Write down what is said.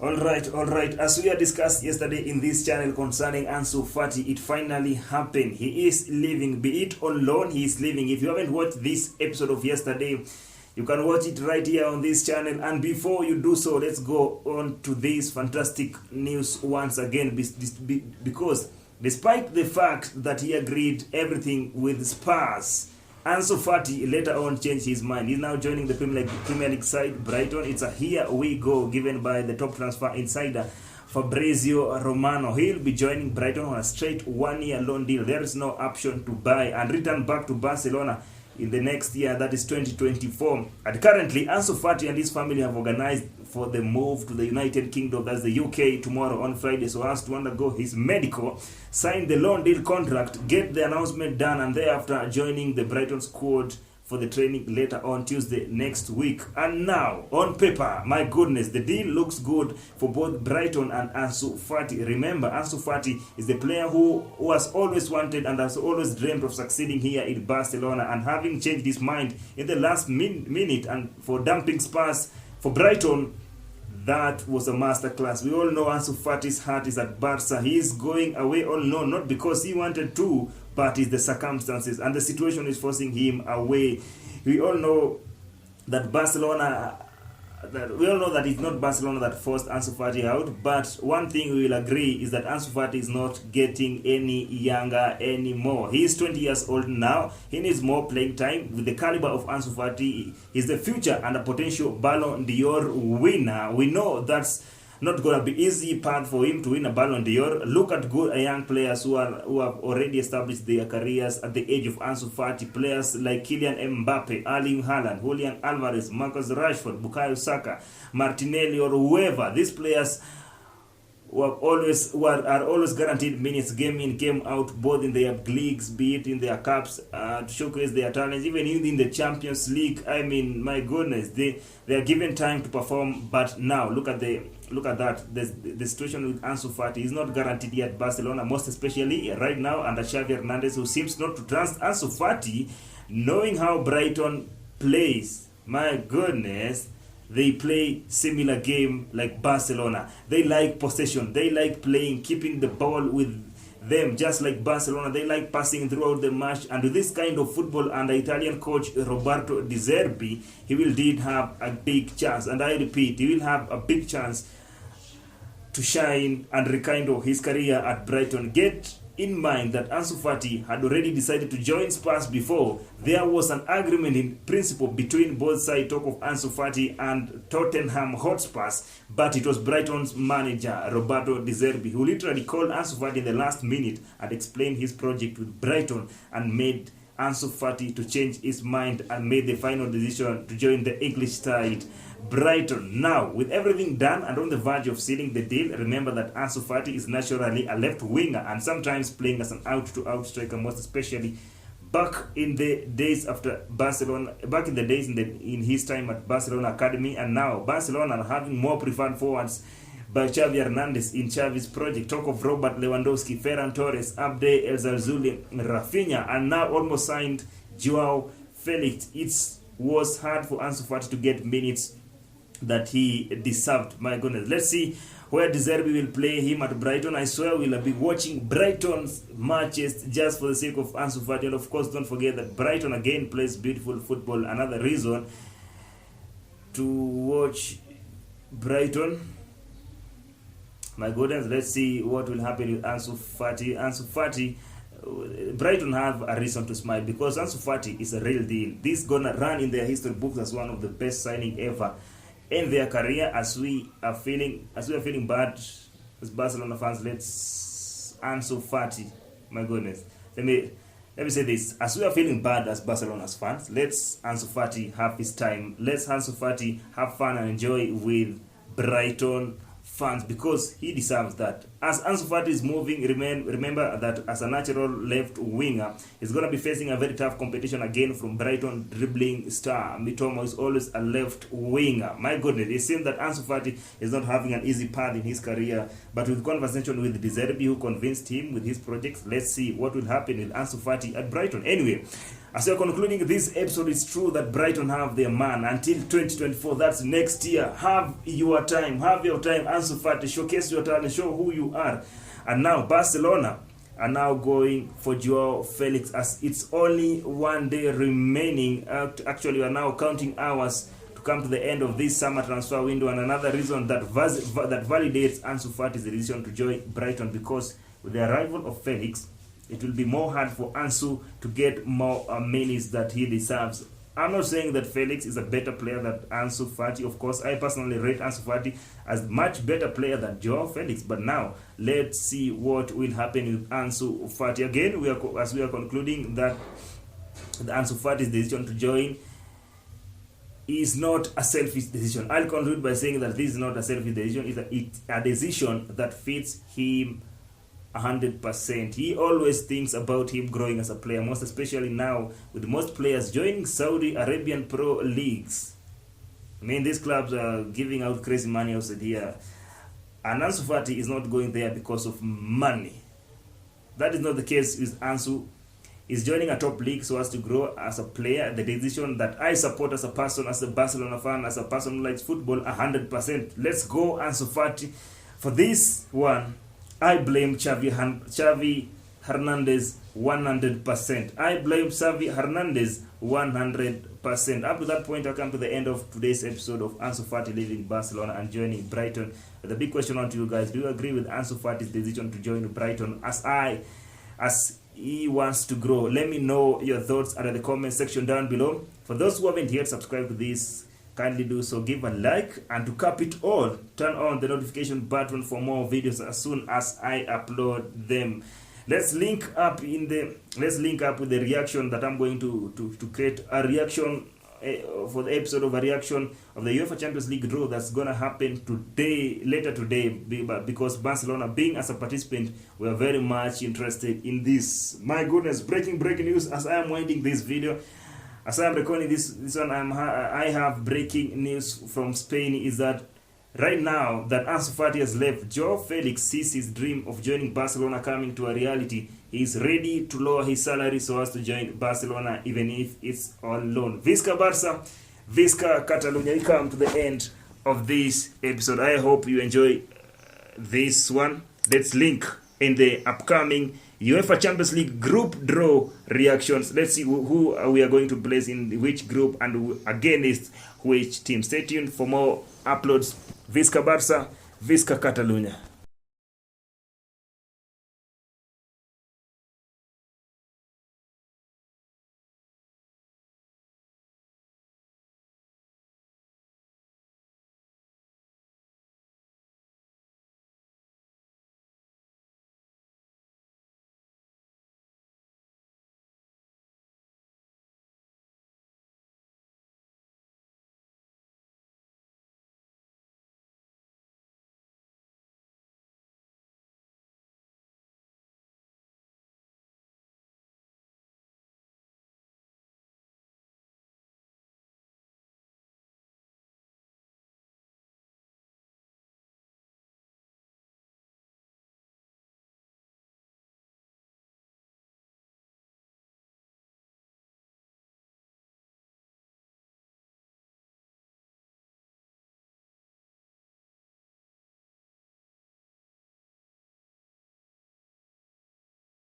All right. As we had discussed yesterday in this channel concerning Ansu Fati, it finally happened. He is leaving, be it on loan, he is leaving. If you haven't watched this episode of yesterday, you can watch it right here on this channel. And before you do so, let's go on to this fantastic news once again, because despite the fact that he agreed everything with Spurs, Ansu Fati later on changed his mind. He's now joining the Premier League side, Brighton. It's a here we go given by the top transfer insider Fabrizio Romano. He'll be joining Brighton on a straight one-year loan deal. There is no option to buy and return back to Barcelona in the next year, that is 2024. And currently, Ansu Fati and his family have organized for the move to the United Kingdom, that's the UK, tomorrow on Friday, so as to undergo his medical, sign the loan deal contract, get the announcement done, and thereafter joining the Brighton squad for the training later on Tuesday next week. And now, on paper, my goodness, the deal looks good for both Brighton and Ansu Fati. Remember, Ansu Fati is the player who has always wanted and has always dreamed of succeeding here in Barcelona, and having changed his mind in the last minute and for dumping Spurs for Brighton, that was a masterclass. We all know Ansu Fati's heart is at Barca. He is going away on loan, not because he wanted to, but it's the circumstances and the situation is forcing him away. We all know that it's not Barcelona that forced Ansu Fati out, but one thing we will agree is that Ansu Fati is not getting any younger anymore. He is 20 years old now. He needs more playing time. With the caliber of Ansu Fati, he's the future and a potential Ballon d'Or winner. We know that's not going to be easy path for him to win a Ballon d'Or. Look at good young players who have already established their careers at the age of Ansu Fati. Players like Kylian Mbappe, Erling Haaland, Julian Alvarez, Marcus Rashford, Bukayo Saka, Martinelli, or whoever. These players are always guaranteed minutes game in, game out, both in their leagues, be it in their cups, to showcase their talents, even in the Champions League. I mean, my goodness, they are given time to perform. But now look at that. The situation with Ansu Fati is not guaranteed yet. Barcelona, most especially right now under Xavi Hernandez, who seems not to trust Ansu Fati, knowing how Brighton plays. My goodness, they play similar game like Barcelona. They like possession. They like playing, keeping the ball with them, just like Barcelona. They like passing throughout the match. And with this kind of football under Italian coach Roberto Di Zerbi, he will indeed have a big chance. And I repeat, he will have a big chance to shine and rekindle his career at Brighton. Get in mind that Ansu Fati had already decided to join Spurs before. There was an agreement in principle between both sides, talk of Ansu Fati and Tottenham Hotspurs, but it was Brighton's manager, Roberto Di Zerbi, who literally called Ansu Fati in the last minute and explained his project with Brighton and made Ansu Fati to change his mind and made the final decision to join the English side, Brighton. Now, with everything done and on the verge of sealing the deal, remember that Ansu Fati is naturally a left winger and sometimes playing as an out-to-out striker, most especially back in the days in his time at Barcelona Academy, and now Barcelona are having more preferred forwards by Xavi Hernandez in Xavi's project. Talk of Robert Lewandowski, Ferran Torres, Abde El Zarzuli, Rafinha, and now almost signed Joao Felix. It was hard for Ansu Fati to get minutes that he deserved. My goodness, let's see where De Zerbi will play him at Brighton. I swear we'll be watching Brighton's matches just for the sake of Ansu Fati. And of course, don't forget that Brighton again plays beautiful football. Another reason to watch Brighton. My goodness, let's see what will happen with Ansu Fati. Ansu Fati, Brighton have a reason to smile because Ansu Fati is a real deal. This is gonna run in their history books as one of the best signing ever in their career. As we are feeling bad as Barcelona fans, let's Ansu Fati. My goodness, let me say this: as we are feeling bad as Barcelona's fans, let's Ansu Fati have his time. Let's Ansu Fati have fun and enjoy with Brighton fans, because he deserves that. As Ansu Fati is moving, remember that as a natural left winger, he's going to be facing a very tough competition again from Brighton dribbling star Mitoma, is always a left winger. My goodness, it seems that Ansu Fati is not having an easy path in his career, but with conversation with De Zerbi, who convinced him with his projects, let's see what will happen with Ansu Fati at Brighton. Anyway, As we are concluding this episode, it's true that Brighton have their man until 2024. That's next year. Have your time. Have your time. Ansu Fati, showcase your talent, show who you are. And now Barcelona are now going for Joao Felix, as it's only 1 day remaining. Actually, we are now counting hours to come to the end of this summer transfer window. And another reason that validates Ansu Fati's decision to join Brighton, because with the arrival of Felix, it will be more hard for Ansu to get more minutes that he deserves. I'm not saying that Felix is a better player than Ansu Fati. Of course, I personally rate Ansu Fati as much better player than Joao Felix. But now, let's see what will happen with Ansu Fati. Again, as we are concluding that the Ansu Fati's decision to join is not a selfish decision. I'll conclude by saying that this is not a selfish decision. It's a decision that fits him 100%. He always thinks about him growing as a player, most especially now with most players joining Saudi Arabian pro leagues. I mean, these clubs are giving out crazy money outside here, and Ansu Fati is not going there because of money. That is not the case with Ansu. He's joining a top league so as to grow as a player. The decision that I support as a person, as a Barcelona fan, as a person who likes football 100%. Let's go Ansu Fati. For this one, I blame Xavi Hernandez 100%. I blame Xavi Hernandez 100%. Up to that point, I come to the end of today's episode of Ansu Fati leaving Barcelona and joining Brighton. The big question on to you guys: do you agree with Ansu Fati's decision to join Brighton as he wants to grow? Let me know your thoughts under the comment section down below. For those who haven't yet subscribed to this, kindly do so, give a like, and to cap it all, turn on the notification button for more videos as soon as I upload them. Let's link up with the reaction that I'm going to create a reaction for the episode of a reaction of the UEFA Champions League draw that's gonna happen later today, because Barcelona, being as a participant, we are very much interested in this. My goodness, breaking news as I am winding this video. As I am recording this one, I have breaking news from Spain, is that right now that Ansu Fati has left, Joao Felix sees his dream of joining Barcelona coming to a reality. He is ready to lower his salary so as to join Barcelona, even if it's on loan. Visca Barca, Visca Catalonia. We come to the end of this episode. I hope you enjoy this one. Let's link in the upcoming UEFA Champions League group draw reactions. Let's see who we are going to place in which group and against which team. Stay tuned for more uploads. Visca Barca, Visca Catalonia.